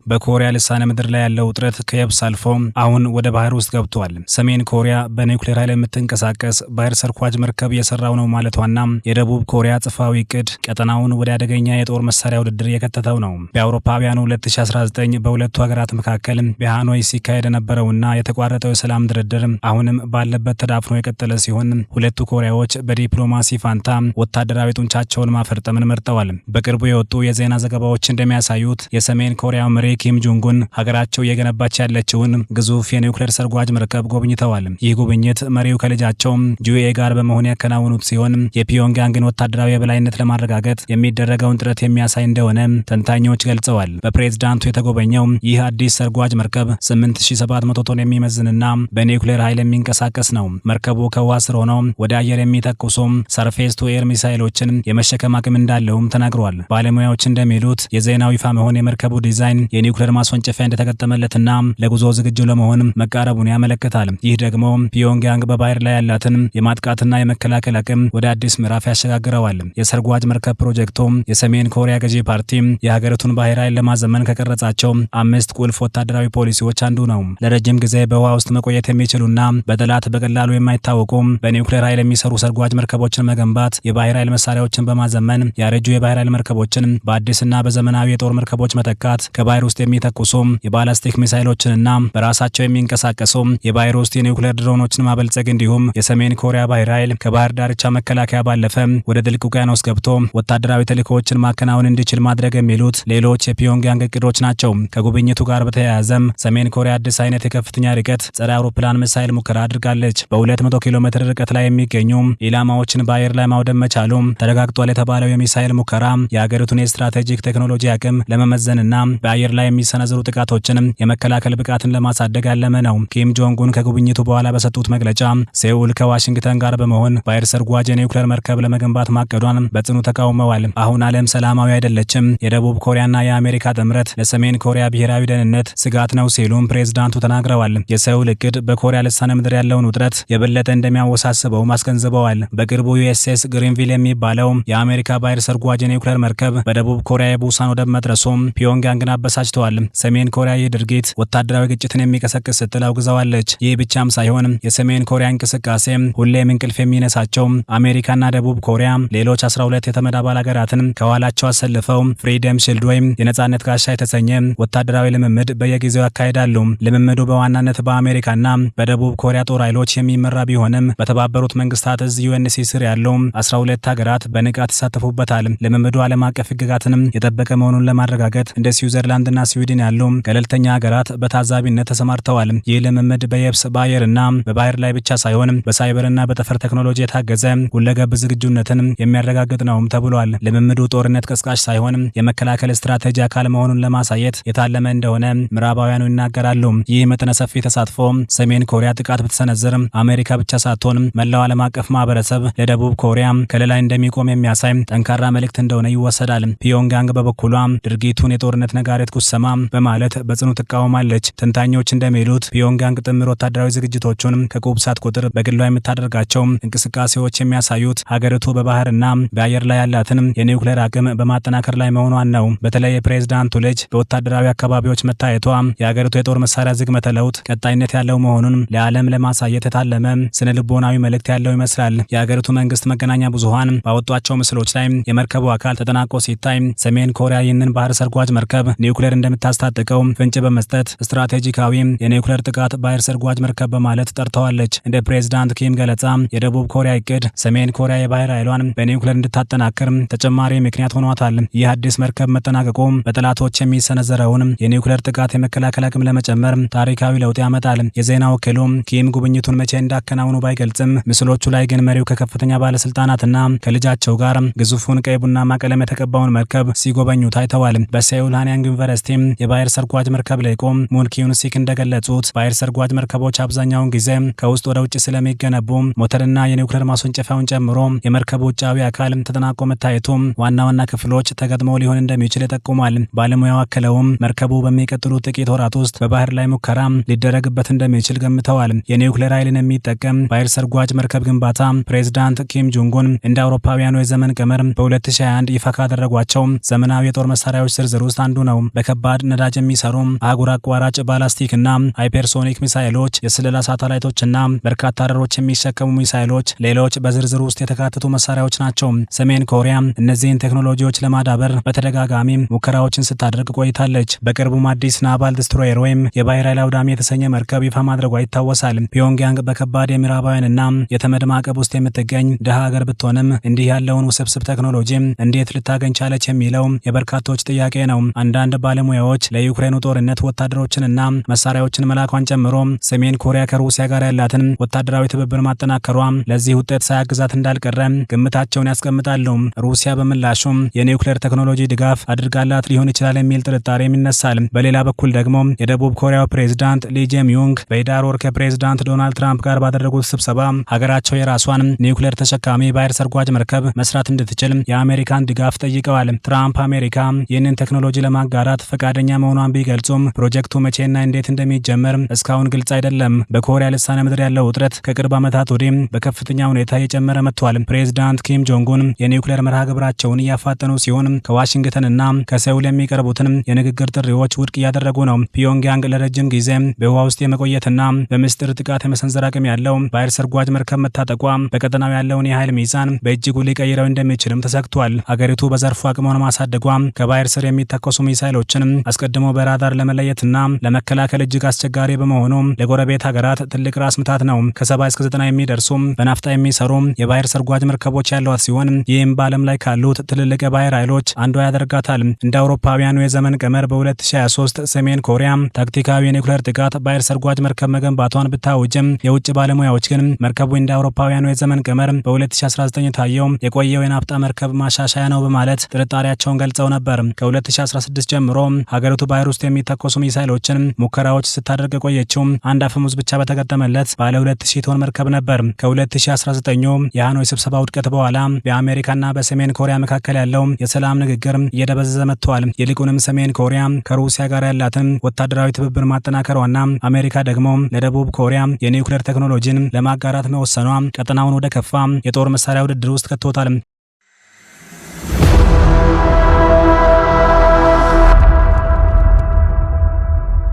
በኮሪያ ልሳነ ምድር ላይ ያለው ውጥረት ከየብስ አልፎ አሁን ወደ ባህር ውስጥ ገብቷል። ሰሜን ኮሪያ በኒውክሌር ኃይል የምትንቀሳቀስ ባህር ሰርኳጅ መርከብ እየሰራው ነው ማለቷና የደቡብ ኮሪያ ጽፋዊ እቅድ ቀጠናውን ወደ አደገኛ የጦር መሳሪያ ውድድር የከተተው ነው። በአውሮፓውያኑ 2019 በሁለቱ ሀገራት መካከል በሃኖይ ሲካሄድ የነበረውና የተቋረጠው የሰላም ድርድር አሁንም ባለበት ተዳፍኖ የቀጠለ ሲሆን ሁለቱ ኮሪያዎች በዲፕሎማሲ ፋንታ ወታደራዊ ጡንቻቸውን ማፈርጠምን መርጠዋል። በቅርቡ የወጡ የዜና ዘገባዎች እንደሚያሳዩት የሰሜን ኮሪያ መሪ ኪም ጆንግ ኡን ሀገራቸው እየገነባች ያለችውን ግዙፍ የኒውክሌር ሰርጓጅ መርከብ ጎብኝተዋል። ይህ ጉብኝት መሪው ከልጃቸው ጁኤ ጋር በመሆን ያከናወኑት ሲሆን የፒዮንግያንግን ወታደራዊ የበላይነት ለማረጋገጥ የሚደረገውን ጥረት የሚያሳይ እንደሆነ ተንታኞች ገልጸዋል። በፕሬዝዳንቱ የተጎበኘው ይህ አዲስ ሰርጓጅ መርከብ 8700 ቶን የሚመዝንና በኒውክሌር ኃይል የሚንቀሳቀስ ነው። መርከቡ ከውሃ ስር ሆኖ ወደ አየር የሚተኩሱ ሰርፌስ ቱ ኤር ሚሳይሎችን የመሸከም አቅም እንዳለውም ተናግሯል። ባለሙያዎች እንደሚሉት የዜናው ይፋ መሆን የመርከቡ ዲዛይን የኒውክሌር ማስወንጨፊያ እንደተገጠመለትና ለጉዞ ዝግጁ ለመሆን መቃረቡን ያመለክታል። ይህ ደግሞ ፒዮንግያንግ በባህር ላይ ያላትን የማጥቃትና የመከላከል አቅም ወደ አዲስ ምዕራፍ ያሸጋግረዋል። የሰርጓጅ መርከብ ፕሮጀክቱ የሰሜን ኮሪያ ገዢ ፓርቲ የሀገሪቱን ባህር ኃይል ለማዘመን ከቀረጻቸው 5 ቁልፍ ወታደራዊ ፖሊሲዎች አንዱ ነው። ለረጅም ጊዜ በውሃ ውስጥ መቆየት የሚችሉና በጠላት በቀላሉ የማይታወቁ በኒውክሌር ኃይል የሚሰሩ ሰርጓጅ መርከቦችን መገንባት፣ የባህር ኃይል መሳሪያዎችን በማዘመን ያረጁ የባህር ኃይል መርከቦችን በአዲስና በዘመናዊ የጦር መርከቦች መተካት፣ ከባህር ውስጥ የሚተኩሱ የባላስቲክ ሚሳይሎችንና በራሳቸው የሚንቀሳቀሱ የባህር ውስጥ የኒውክሌር ድሮኖችን ማበልጸግ እንዲሁም የሰሜን ኮሪያ ባህር ኃይል ከባህር ዳርቻ መከላከያ ባለፈ ወደ ጥልቅ ውቅያኖስ ገብቶ ወታደራዊ ተልዕኮዎችን ማከናወን እንዲችል ማድረግ የሚሉት ሌሎች የፒዮንግያንግ እቅዶች ናቸው። ከጉብኝቱ ጋር በተያያዘም ሰሜን ኮሪያ አዲስ አይነት የከፍተኛ ርቀት ጸረ አውሮፕላን ሚሳይል ሙከራ አድርጋለች። በ200 ኪሎ ሜትር ርቀት ላይ የሚገኙ ኢላማዎችን በአየር ላይ ማውደም መቻሉ ተረጋግጧል የተባለው የሚሳይል ሙከራ የሀገሪቱን የስትራቴጂክ ቴክኖሎጂ አቅም ለመመዘንና በአየር ላይ የሚሰነዘሩ ጥቃቶችን የመከላከል ብቃትን ለማሳደግ ያለመ ነው። ኪም ጆንግ ኡን ከጉብኝቱ በኋላ በሰጡት መግለጫ ሴኡል ከዋሽንግተን ጋር በመሆን ባህር ሰርጓጅ የኒውክሌር መርከብ ለመገንባት ማቀዷን በጽኑ ተቃውመዋል። አሁን ዓለም ሰላማዊ አይደለችም፣ የደቡብ ኮሪያና የአሜሪካ ጥምረት ለሰሜን ኮሪያ ብሔራዊ ደህንነት ስጋት ነው ሲሉም ፕሬዝዳንቱ ተናግረዋል። የሴኡል እቅድ በኮሪያ ልሳነ ምድር ያለውን ውጥረት የበለጠ እንደሚያወሳስበው አስገንዝበዋል። በቅርቡ ዩኤስኤስ ግሪንቪል የሚባለው የአሜሪካ ባህር ሰርጓጅ የኒውክሌር መርከብ በደቡብ ኮሪያ የቡሳን ወደብ መድረሱም ፒዮንግያንግን አበሳጭተዋል። ሰሜን ኮሪያ ይህ ድርጊት ወታደራዊ ግጭትን የሚቀሰቅስ ስትል አውግዘዋለች። ይህ ብቻም ሳይሆን የሰሜን ኮሪያ እንቅስቃሴ ሁሌም እንቅልፍ የሚነሳቸው አሜሪካና ደቡብ ኮሪያ ሌሎች 12 የተመድ አባል ሀገራትን ከኋላቸው አሰልፈው ፍሪደም ሺልድ ወይም የነጻነት ጋሻ የተሰኘ ወታደራዊ ልምምድ በየጊዜው ያካሂዳሉ። ልምምዱ በዋናነት በአሜሪካና በደቡብ ኮሪያ ጦር ኃይሎች የሚመራ ቢሆንም በተባበሩት መንግስታት እዝ ዩኤንሲ ስር ያለው 12 ሀገራት በንቃት ይሳተፉበታል። ልምምዱ ዓለም አቀፍ ሕግጋትንም የጠበቀ መሆኑን ለማረጋገጥ እንደ ስዊዘርላንድና ስዊድን ያሉ ገለልተኛ ሀገራት በታዛቢነት ተሰማርተዋል። ይህ ልምምድ በየብስ በአየርና በባህር ላይ ብቻ ሳይሆን በሳይበርና በጠፈር ቴክኖሎጂ የታገዘ ሁለገብ ዝግጁነትን የሚያረጋግጥ ነውም ተብሏል። ልምምዱ ጦርነት ቀስቃሽ ሳይሆን የመከላከል ስትራቴጂ አካል መሆኑን ለማሳየት የታለመ እንደሆነ ምዕራባውያኑ ይናገራሉ። ይህ መጠነ ሰፊ ተሳትፎ ሰሜን ኮሪያ ጥቃት ብትሰነዝር አሜሪካ ብቻ ሳትሆን መላው ዓለም አቀፍ ማህበረሰብ ለደቡብ ኮሪያ ከለላ እንደሚቆም የሚያሳይ ጠንካራ መልእክት እንደሆነ ይወሰዳል። ፒዮንግያንግ በበኩሏ ድርጊቱን የጦርነት ነጋሪት ጉሰማ በማለት በጽኑ ትቃወማለች። ተንታኞች እንደሚሉት ፒዮንግያንግ ጥምር ወታደራዊ ዝግጅቶቹን ከቁብ ሳትቆጥር በግሏ የምታደርጋቸው እንቅስቃሴዎች የሚያሳዩት ሀገሪቱ በባህርና በአየር ላይ ያላትን የኒውክሌር አቅም በማጠናከር ላይ መሆኗን ነው። በተለይ የፕሬዝዳንቱ ልጅ በወታደራዊ አካባቢዎች መታየቷ የሀገሪቱ የጦር መሳሪያ ዝግመተ ለውጥ ቀጣይነት ያለው መሆኑን ለዓለም ለማሳየት የታለመ ስነ ልቦናዊ መልእክት ያለው ይመስላል። የሀገሪቱ መንግስት መገናኛ ብዙሃን ባወጧቸው ምስሎች ላይ የመርከቡ አካል ተጠናቆ ሲታይ ሰሜን ኮሪያ ይህንን ባህር ሰርጓጅ መርከብ ኒውክሌር እንደምታስታጥቀው ፍንጭ በመስጠት ስትራቴጂካዊ የኒውክሌር ጥቃት ባህር ሰርጓጅ መርከብ በማለት ጠርተዋለች። እንደ ፕሬዝዳንት ኪም ገለጻ የደቡብ ኮሪያ እቅድ ሰሜን ኮሪያ የባህር ኃይሏን በኒውክሌር እንድታጠናክር ተጨማሪ ምክንያት ሆኗታል። ይህ አዲስ መርከብ መጠናቀቁ በጠላቶች የሚሰነዘረውን የኒውክሌር ጥቃት የመከላከል አቅም ለመጨመር ታሪካዊ ለውጥ ያመጣል። የዜና ወኪሉ ኪም ጉብኝቱን መቼ እንዳከናውኑ ባይገልጽም ምስሎቹ ላይ ግን መሪው ከከፍተኛ ባለስልጣናትና ከልጃቸው ጋር ግዙፉን ቀይ ቡናማ ቀለም የተቀባውን መርከብ ሲጎበኙ ታይተዋል። በሴኡል ሃንያንግ ዩኒቨርሲቲ የባህር ሰርጓጅ መርከብ ሊቁ ሙን ኪዩን ሲክ እንደገለጹት ባህር ሰርጓጅ መርከቦች አብዛኛውን ጊዜ ከውስጥ ወደ ውጭ ስለሚገነቡ ሞተርና የኒውክሌር ማስወንጨፊያውን ጨምሮ የመርከቡ ውጫዊ አካል ተጠናቆ መታየቱ ዋና ዋና ክፍሎች ተገጥመው ሊሆን እንደሚችል ይጠቁማል። ባለሙያው አክለውም መርከቡ በሚቀጥሉት ጥቂት ወራት ውስጥ በባህር ላይ ሙከራ ሊደረግበት እንደሚችል ገምተዋል። የኒውክሌር ኃይልን የሚጠቀም ባህር ሰርጓጅ መርከብ ግንባታ ፕሬዝዳንት ኪም ጆንግ ኡን እንደ አውሮፓውያኑ የዘመን ቀመር በ2021 ይፋ ካደረጓቸው ዘመናዊ የጦር መሳሪያዎች ዝርዝር ውስጥ አንዱ ነው። በከባድ ነዳጅ የሚሰሩ አህጉር አቋራጭ ባላስቲክና ሃይፐርሶኒክ ሚሳይሎች፣ የስለላ ሳተላይቶችና በርካታ ረሮች የሚሸከሙ ሚሳይሎች ሌሎች በዝርዝሩ ውስጥ የተካተቱ መሳሪያዎች ናቸው። ሰሜን ኮሪያ እነዚህን ቴክኖሎጂዎች ለማዳበር በተደጋጋሚ ሙከራዎችን ስታደርግ ቆይታለች። በቅርቡም አዲስ ናቫል ዲስትሮየር ወይም የባህር ኃይል አውዳሚ የተሰኘ መርከብ ይፋ ማድረጓ ይታወሳል። ፒዮንግያንግ በከባድ የምዕራባውያንና የተመድ ማዕቀብ ውስጥ የምትገኝ ድሃ ሀገር ብትሆንም እንዲህ ያለውን ውስብስብ ቴክኖሎጂ እንዴት ልታገኝ ቻለች የሚለው የበርካቶች ጥያቄ ነው። አንዳንድ ባለሙያዎች ለዩክሬኑ ጦርነት ወታደሮችንና መሳሪያዎችን መላኳን ጨምሮ ሰሜን ኮሪያ ከሩሲያ ጋር ያላትን ወታደራዊ ትብብር ማጠናከሯ ለዚህ ውጤት ሳያግዛት እንዳልቀረ ግምታቸውን ያስቀምጣሉ። ሩሲያ በምላሹ የኒውክሌር ቴክኖሎጂ ድጋፍ አድርጋላት ሊሆን ይችላል የሚል ጥርጣሬም ይነሳል። በሌላ በኩል ደግሞ የደቡብ ኮሪያው ፕሬዝዳንት ሊ ጄሚዩንግ በህዳር ወር ከፕሬዝዳንት ዶናልድ ትራምፕ ጋር ባደረጉት ስብሰባ ሀገራቸው የራሷን ኒውክሌር ተሸካሚ ባህር ሰርጓጅ መርከብ መስራት እንድትችል የአሜሪካን ድጋፍ ጠይቀዋል። ትራምፕ አሜሪካ ይህንን ቴክኖሎጂ ለማጋራት ፈቃደኛ መሆኗን ቢገልጹም ፕሮጀክቱ መቼና እንዴት እንደሚጀመር እስካሁን ግልጽ አይደለም። በኮሪያ ልሳነ ምድር ያለው ውጥረት ከቅርብ ዓመታት ወዲህ በከፍተኛ ሁኔታ እየጨመረ መጥቷል። ፕሬዝዳንት ኪም ጆንጉን የኒውክሌር መርሃ ግብራቸውን እያፋጠኑ ሲሆን ከዋሽንግተንና ከሰውል የሚቀርቡትን የንግግር ጥሪዎች ውድቅ እያደረጉ ነው። ፒዮንግያንግ ለረጅም ጊዜ በውሃ ውስጥ የመቆየትና በምስጢር ጥቃት የመሰንዘር አቅም ያለው ባህር ሰርጓጅ መርከብ መታጠቋ በቀጠናው ያለውን የኃይል ሚዛን በእጅጉ ሊቀይረው እንደሚችልም ተሰግቷል። ሀገሪቱ በዘርፉ አቅሟን ማሳደጓ ከባህር ስር የሚተኮሱ ሚሳይሎችን አስቀድሞ በራዳር ለመለየትና ለመከላከል እጅግ አስቸጋሪ በመሆኑ ለጎረቤት ሀገራት ትልቅ ራስ ምታት ነው። ከ70 እስከ 90 የሚደርሱ በናፍጣ የሚሰሩ የባህር ሰርጓጅ መርከቦች ያሏት ሲሆን ይህም በዓለም ላይ ካሉት ትልልቅ የባህር ኃይሎች አንዷ ያደርጋታል። እንደ አውሮፓውያኑ የዘመን ቀመር በ2023 ሰሜን ኮሪያ ታክቲካዊ የኒውክሌር ጥቃት ባህር ሰርጓጅ መርከብ መገንባቷን ብታውጅም የውጭ ባለሙያዎች ግን መርከቡ እንደ አውሮፓውያኑ የዘመን ቀመር በ2019 ታየው የቆየው የናፍጣ መርከብ ማሻሻያ ነው በማለት ጥርጣሬያቸውን ገልጸው ነበር። ከ2016 ጀምሮ ሀገሪቱ ባህር ውስጥ የሚተኮሱ ሚሳይሎችን ሙከራዎች ስታደርግ የቆየችው አንድ አፈሙዝ ብቻ በተገጠመለት ባለ 2000 ቶን መርከብ ነበር። ከ2019 የሃኖይ ስብሰባ ውድቀት በኋላ በአሜሪካና በሰሜን ኮሪያ መካከል ያለው የሰላም ንግግር እየደበዘዘ መጥቷል። ይልቁንም ሰሜን ኮሪያ ከሩሲያ ጋር ያላትን ወታደራዊ ትብብር ማጠናከሯና አሜሪካ ደግሞ ለደቡብ ኮሪያ የኒውክሌር ቴክኖሎጂን ለማጋራት መወሰኗ ቀጠናውን ወደ ከፋ የጦር መሳሪያ ውድድር ውስጥ ከቶታል።